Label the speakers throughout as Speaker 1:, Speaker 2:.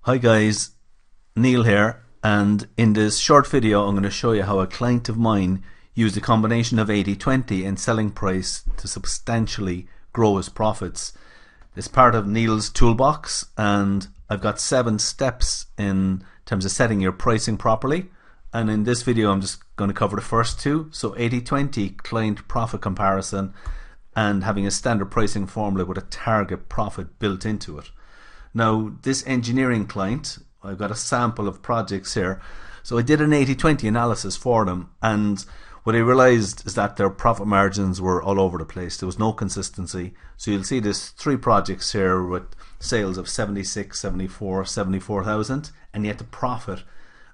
Speaker 1: Hi guys, Neil here, and in this short video I'm going to show you how a client of mine used a combination of 80/20 and selling price to substantially grow his profits. It's part of Neil's toolbox, and I've got 7 steps in terms of setting your pricing properly, and in this video I'm just going to cover the first 2. So 80/20 client profit comparison and having a standard pricing formula with a target profit built into it. Now this engineering client, I've got a sample of projects here, so I did an 80/20 analysis for them, and what I realized is that their profit margins were all over the place. There was no consistency. So you'll see there's 3 projects here with sales of 76, 74, 74,000, and yet the profit,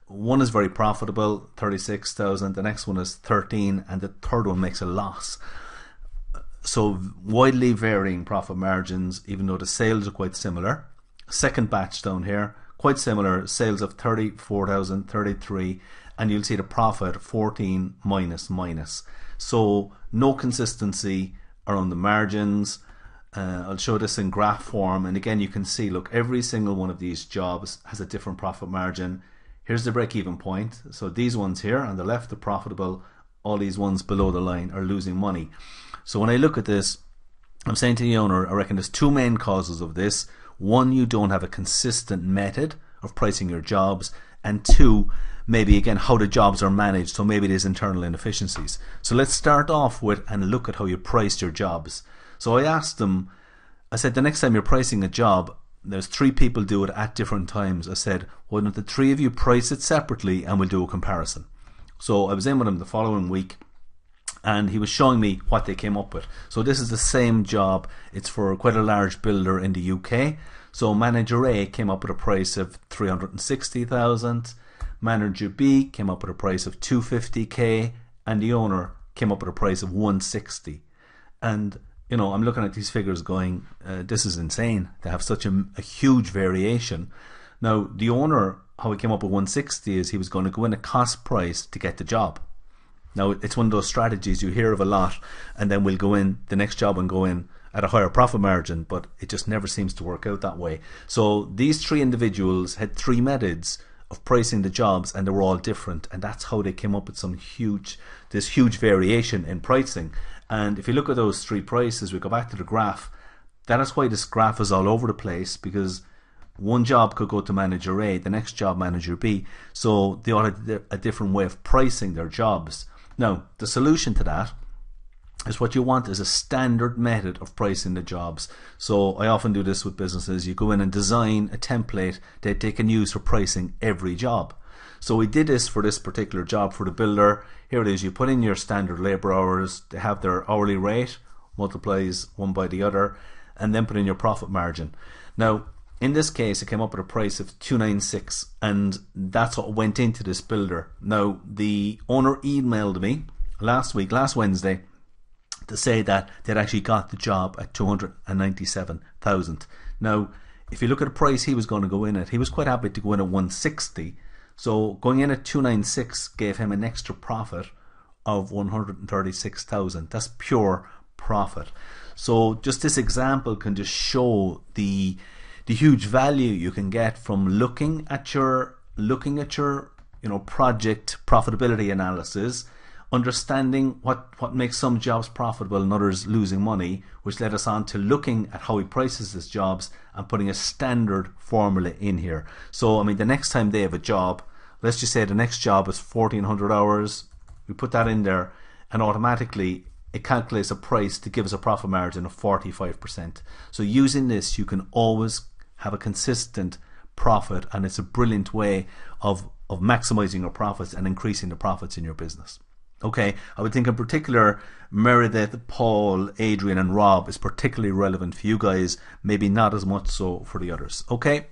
Speaker 1: one is very profitable, 36,000, the next one is 13, and the third one makes a loss. So widely varying profit margins, even though the sales are quite similar. Second batch down here, quite similar, sales of 34,000, 33, and you'll see the profit 14 minus. So no consistency around the margins. I'll show this in graph form, and again you can see, look, every single one of these jobs has a different profit margin. Here's the break-even point. So these ones here on the left are profitable, all these ones below the line are losing money. So when I look at this, I'm saying to the owner, I reckon there's 2 main causes of this. 1, you don't have a consistent method of pricing your jobs, and 2, maybe again how the jobs are managed, so maybe there's internal inefficiencies. So let's start off with and look at how you priced your jobs. So I asked them, I said, the next time you're pricing a job, there's 3 people do it at different times. I said, why don't the 3 of you price it separately and we'll do a comparison. So I was in with him the following week, and he was showing me what they came up with. So this is the same job. It's for quite a large builder in the UK. So manager A came up with a price of 360,000, manager B came up with a price of 250k, and the owner came up with a price of 160. And you know, I'm looking at these figures going, this is insane to have such a huge variation. Now the owner, how he came up with 160 is he was going to go in at cost price to get the job. Now it's one of those strategies you hear of a lot, and then we'll go in the next job and go in at a higher profit margin, but it just never seems to work out that way. So these 3 individuals had 3 methods of pricing the jobs, and they were all different, and that's how they came up with this huge variation in pricing. And if you look at those 3 prices, we go back to the graph, that is why this graph is all over the place, because one job could go to manager A, the next job manager B, so they all had a different way of pricing their jobs. Now the solution to that is, what you want is a standard method of pricing the jobs. So I often do this with businesses. You go in and design a template that they can use for pricing every job. So we did this for this particular job for the builder. Here it is, you put in your standard labor hours, they have their hourly rate, multiplies one by the other, and then put in your profit margin. Now in this case it came up with a price of 296, and that's what went into this builder. Now the owner emailed me last Wednesday, to say that they'd actually got the job at 297,000. Now if you look at the price he was going to go in at, he was quite happy to go in at 160. So going in at 296 gave him an extra profit of 136,000. That's pure profit. So just this example can just show the huge value you can get from looking at your project profitability analysis, understanding what makes some jobs profitable and others losing money, which led us on to looking at how he prices his jobs and putting a standard formula in here. So I mean, the next time they have a job, let's just say the next job is 1,400 hours, we put that in there, and automatically it calculates a price to give us a profit margin of 45%. So using this, you can always have a consistent profit, and it's a brilliant way of maximizing your profits and increasing the profits in your business. Okay, I would think in particular Meredith, Paul, Adrian and Rob is particularly relevant for you guys, maybe not as much so for the others. Okay.